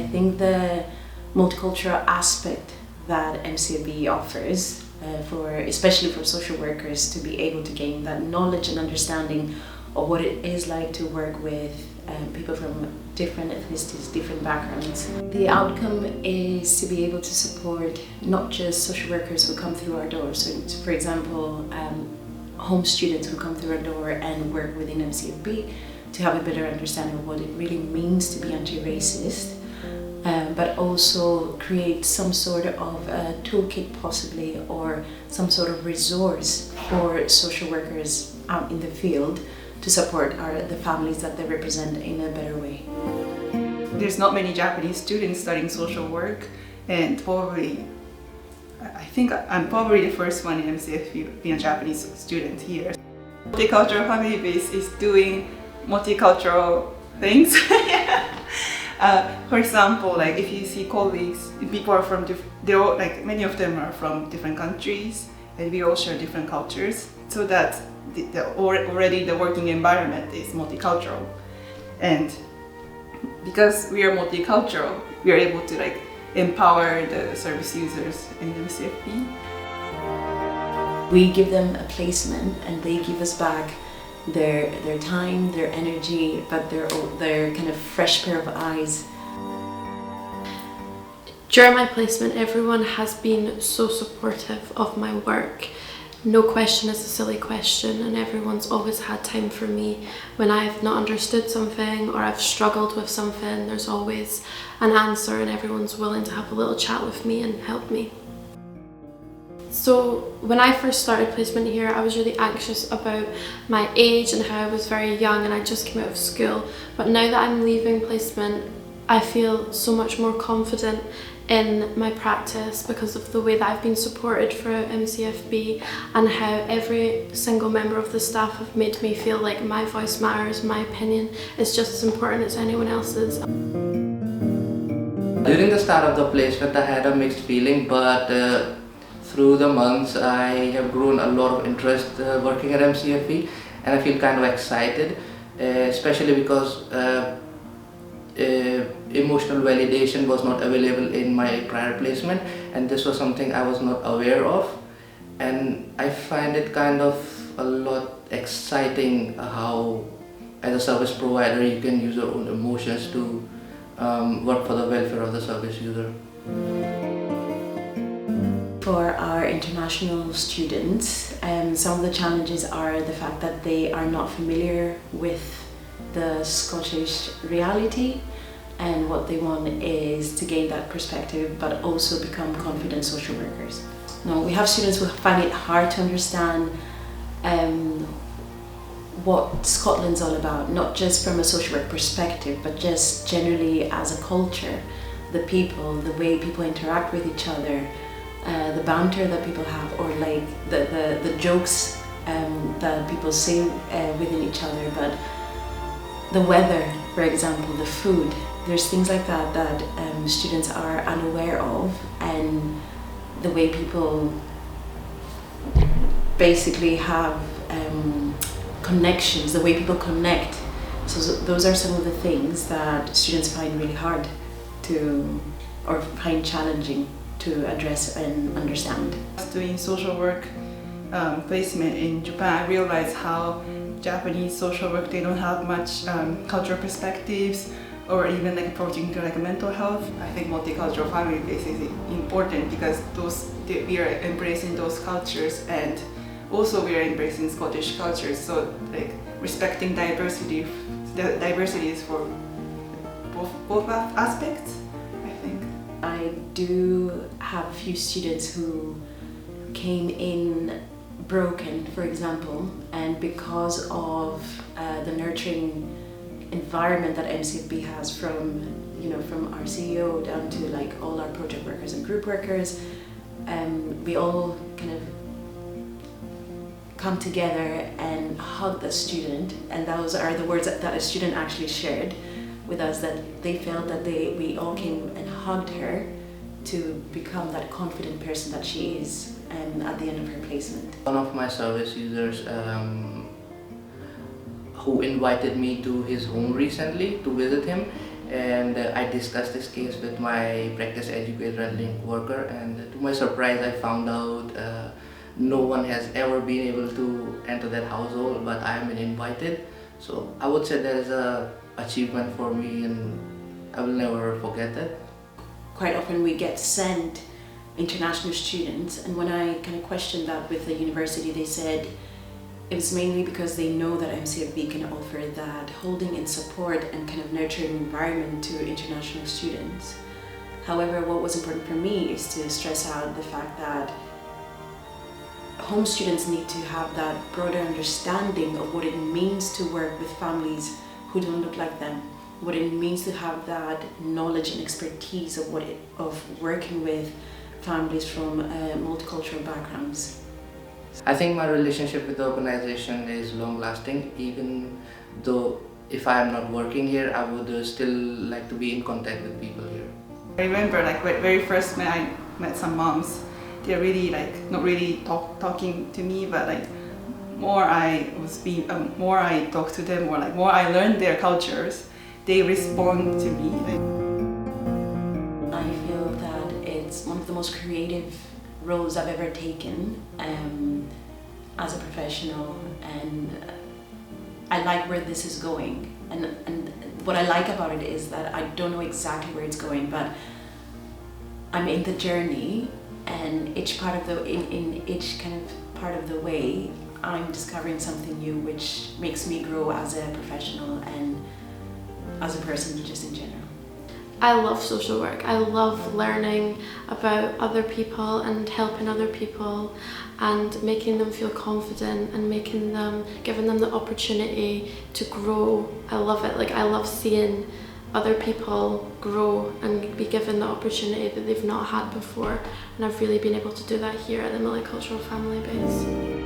think the multicultural aspect that MCFB offers, especially for social workers, to be able to gain that knowledge and understanding of what it is like to work with people from different ethnicities, different backgrounds. The outcome is to be able to support not just social workers who come through our doors, so for example, home students who come through our door and work within MCFB, to have a better understanding of what it really means to be anti-racist, but also create some sort of a toolkit possibly, or some sort of resource for social workers out in the field to support the families that they represent in a better way. There's not many Japanese students studying social work, and I think I'm probably the first one in MCFB being a Japanese student here. Multicultural family base is doing multicultural things. For example, like if you see colleagues, people are from many of them are from different countries, and we all share different cultures, so that already the working environment is multicultural. And because we are multicultural, we are able to empower the service users in MCFB. We give them a placement and they give us back their time, their energy, but their kind of fresh pair of eyes. During my placement, everyone has been so supportive of my work. No question is a silly question, and everyone's always had time for me. When I've not understood something or I've struggled with something, there's always an answer, and everyone's willing to have a little chat with me and help me. So when I first started placement here, I was really anxious about my age and how I was very young and I just came out of school. But now that I'm leaving placement, I feel so much more confident in my practice because of the way that I've been supported throughout MCFB, and how every single member of the staff have made me feel like my voice matters, my opinion is just as important as anyone else's. During the start of the placement, I had a mixed feeling, but through the months I have grown a lot of interest working at MCFB, and I feel kind of excited, especially because emotional validation was not available in my prior placement, and this was something I was not aware of, and I find it kind of a lot exciting how as a service provider you can use your own emotions to work for the welfare of the service user. For our international students, some of the challenges are the fact that they are not familiar with the Scottish reality, and what they want is to gain that perspective but also become confident social workers. Now, we have students who find it hard to understand what Scotland's all about, not just from a social work perspective but just generally as a culture, the people, the way people interact with each other, the banter that people have, or like the jokes that people say within each other. But the weather, for example, the food, there's things like that students are unaware of, and the way people basically have connections, the way people connect. So those are some of the things that students find really hard or find challenging to address and understand. Doing social work placement in Japan, I realized how Japanese social work, they don't have much cultural perspectives, or even approaching to mental health. I think multicultural family base is important because we are embracing those cultures, and also we are embracing Scottish cultures. So respecting diversity, the diversities for both aspects, I think. I do have a few students who came in broken, for example, and because of the nurturing environment that MCFB has from our CEO down to all our project workers and group workers, we all kind of come together and hug the student, and those are the words that a student actually shared with us, that they felt that we all came and hugged her to become that confident person that she is at the end of her placement. One of my service users who invited me to his home recently to visit him, and I discussed this case with my practice educator and link worker, and to my surprise I found out no one has ever been able to enter that household, but I have been invited. So I would say that is a achievement for me, and I will never forget that. Quite often we get sent international students, and when I kind of questioned that with the university, they said it was mainly because they know that MCFB can offer that holding and support and kind of nurturing environment to international students. However, what was important for me is to stress out the fact that home students need to have that broader understanding of what it means to work with families who don't look like them, what it means to have that knowledge and expertise of working with families from multicultural backgrounds. I think my relationship with the organization is long lasting, even though if I am not working here, I would still like to be in contact with people here. I remember like when very first when I met some moms, they're really like not really talking to me, but like more I talk to them, or like more I learn their cultures, they respond to me. I feel that it's one of the most creative roles I've ever taken as a professional, and I like where this is going. And what I like about it is that I don't know exactly where it's going, but I'm in the journey, and each kind of part of the way, I'm discovering something new, which makes me grow as a professional and as a person just in general. I love social work. I love learning about other people and helping other people and making them feel confident and giving them the opportunity to grow. I love it. Like, I love seeing other people grow and be given the opportunity that they've not had before, and I've really been able to do that here at the Multicultural Family Base.